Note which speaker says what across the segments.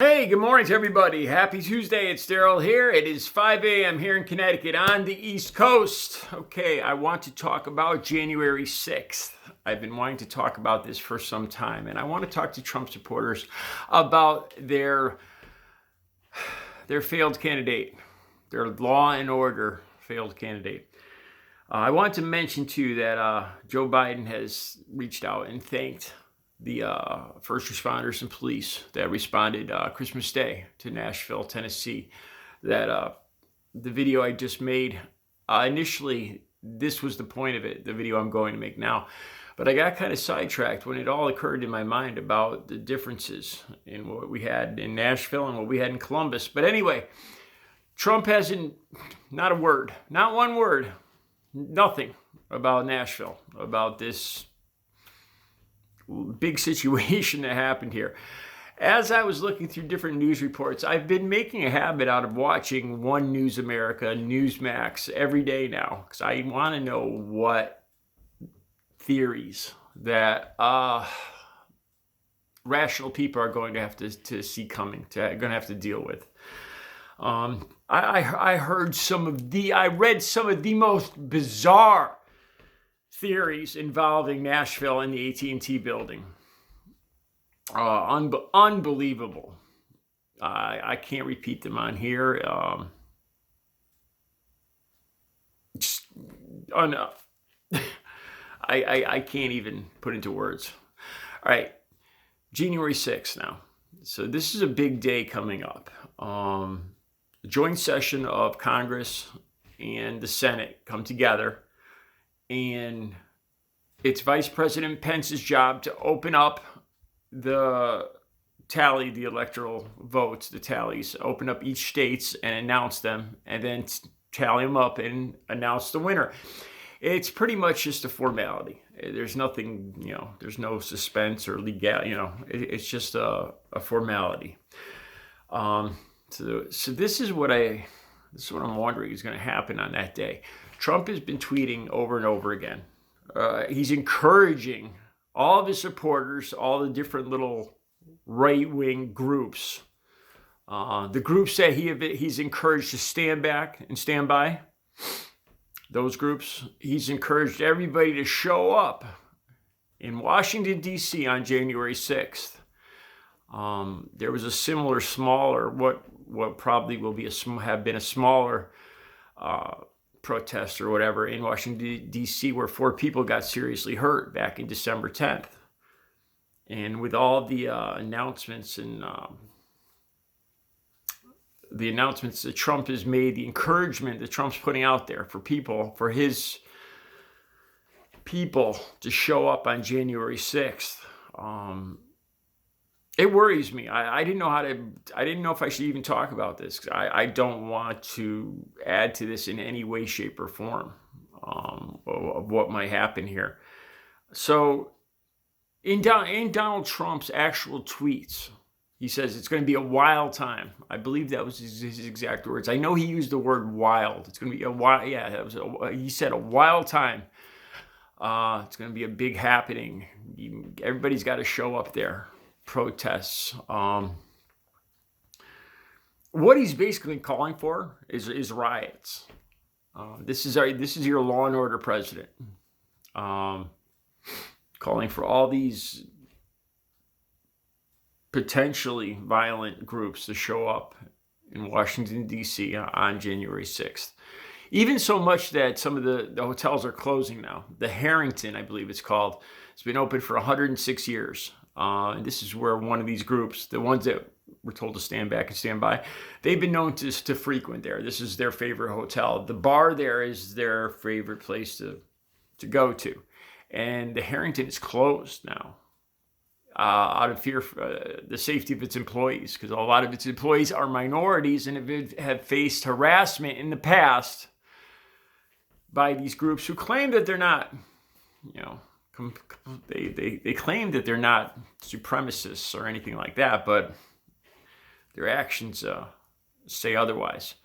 Speaker 1: Hey, good morning to everybody. Happy Tuesday. It's Daryl here. It is 5 a.m. here in Connecticut on the East Coast. Okay, I want to talk about January 6th. I've been wanting to talk about this for some time, and I want to talk to Trump supporters about their failed candidate, their law and order failed candidate. I want to mention, too, that Joe Biden has reached out and thanked the first responders and police that responded Christmas Day to Nashville, Tennessee. That the video I just made, initially, this was the point of it, the video I'm going to make now. But I got kind of sidetracked when it all occurred in my mind about the differences in what we had in Nashville and what we had in Columbus. But anyway, Trump hasn't, not a word, not one word, nothing about Nashville, about this big situation that happened here. As I was looking through different news reports, I've been making a habit out of watching One News America, Newsmax every day now, because I want to know what theories that rational people are going to have to see coming, going to have to deal with. I read some of the most bizarre theories involving Nashville and the AT&T building. Unbelievable. I can't repeat them on here. I can't even put into words. All right, January 6th now. So this is a big day coming up. The joint session of Congress and the Senate come together. And it's Vice President Pence's job to open up the electoral votes, the tallies, open up each states and announce them, and then tally them up and announce the winner. It's pretty much just a formality. There's nothing, there's no suspense or legal, it's just a formality. So this is what I'm wondering is going to happen on that day. Trump has been tweeting over and over again. He's encouraging all of his supporters, all the different little right-wing groups, the groups that he's encouraged to stand back and stand by, those groups, he's encouraged everybody to show up in Washington, D.C. on January 6th. There was a similar, smaller, what probably will have been a smaller protest or whatever in Washington, D.C., where 4 people got seriously hurt back in December 10th. And with all the announcements and the announcements that Trump has made, the encouragement that Trump's putting out there for his people to show up on January 6th, it worries me. I didn't know if I should even talk about this, because I don't want to add to this in any way, shape, or form of what might happen here. So in Donald Trump's actual tweets, he says it's going to be a wild time. I believe that was his exact words. I know he used the word wild. It's going to be a wild, he said a wild time. It's going to be a big happening. Everybody's got to show up there. Protests. What he's basically calling for is riots. This is your law and order president, calling for all these potentially violent groups to show up in Washington, D.C. on January 6th. Even so much that some of the hotels are closing now. The Harrington, I believe it's called, it's been open for 106 years. And this is where one of these groups, the ones that were told to stand back and stand by, they've been known to frequent there. This is their favorite hotel. The bar there is their favorite place to go to. And the Harrington is closed now out of fear for the safety of its employees, because a lot of its employees are minorities and have faced harassment in the past by these groups who claim that they're not, they claim that they're not supremacists or anything like that, but their actions say otherwise.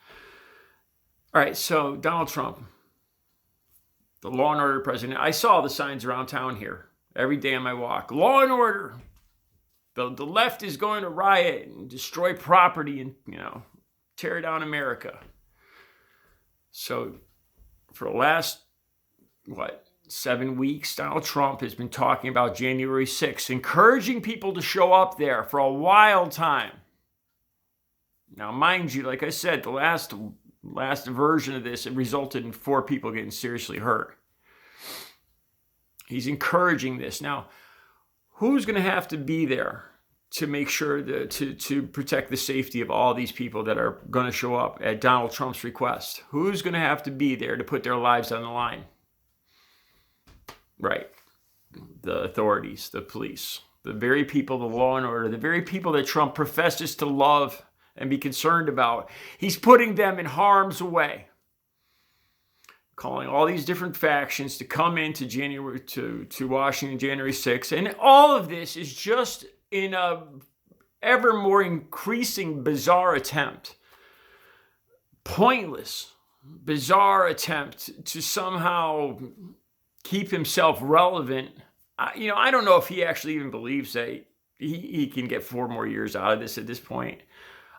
Speaker 1: All right, so Donald Trump, the law and order president. I saw the signs around town here every day on my walk. Law and order. The left is going to riot and destroy property and, tear down America. So for the last, 7 weeks, Donald Trump has been talking about January 6th, encouraging people to show up there for a wild time. Now, mind you, like I said, the last version of this, it resulted in 4 people getting seriously hurt. He's encouraging this. Now, who's going to have to be there to make sure to protect the safety of all these people that are going to show up at Donald Trump's request? Who's going to have to be there to put their lives on the line? Right. The authorities, the police, the very people, the law and order, the very people that Trump professes to love and be concerned about. He's putting them in harm's way, calling all these different factions to come into to Washington January 6th. And all of this is just in a ever more increasing bizarre attempt, pointless, bizarre attempt to somehow keep himself relevant. I don't know if he actually even believes that he can get 4 more years out of this at this point.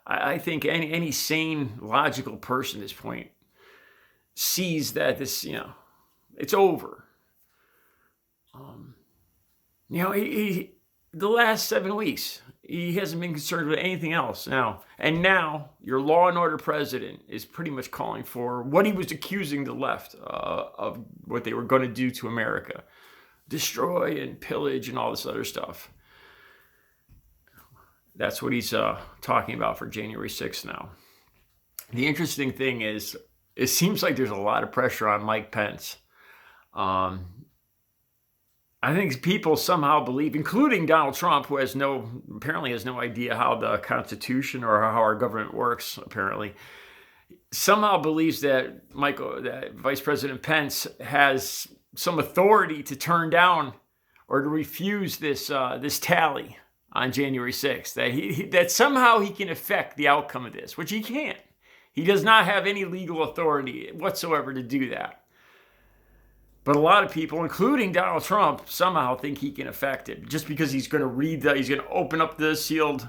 Speaker 1: I think any sane, logical person at this point sees that this, it's over. The last 7 weeks, he hasn't been concerned with anything else now. And now your law and order president is pretty much calling for what he was accusing the left of what they were going to do to America. Destroy and pillage and all this other stuff. That's what he's talking about for January 6th now. The interesting thing is, it seems like there's a lot of pressure on Mike Pence. I think people somehow believe, including Donald Trump, who apparently has no idea how the Constitution or how our government works, apparently, somehow believes that Vice President Pence has some authority to turn down or to refuse this tally on January 6th, that somehow he can affect the outcome of this, which he can't. He does not have any legal authority whatsoever to do that. But a lot of people, including Donald Trump, somehow think he can affect it just because he's going to open up the sealed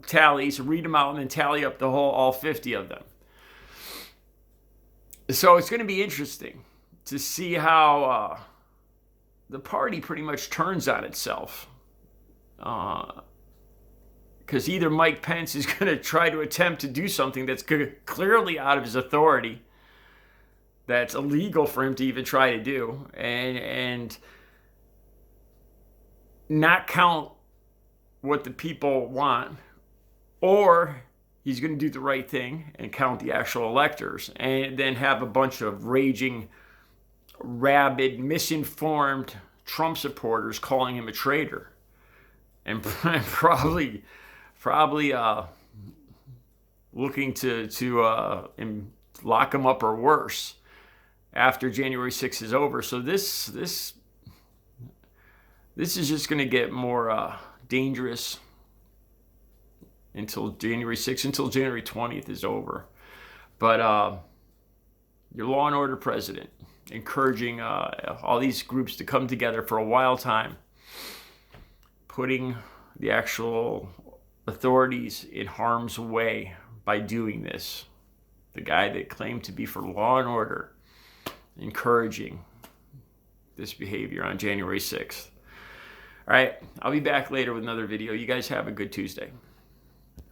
Speaker 1: tallies, read them out, and then tally up all 50 of them. So it's going to be interesting to see how the party pretty much turns on itself. Because either Mike Pence is going to try to attempt to do something that's clearly out of his authority, that's illegal for him to even try to do, and not count what the people want, or he's going to do the right thing and count the actual electors, and then have a bunch of raging, rabid, misinformed Trump supporters calling him a traitor, and probably looking to lock him up or worse after January 6th is over. So this is just going to get more dangerous until January 6th, until January 20th is over. But your law and order president encouraging all these groups to come together for a wild time, putting the actual authorities in harm's way by doing this. The guy that claimed to be for law and order, encouraging this behavior on January 6th. All right, I'll be back later with another video. You guys have a good Tuesday.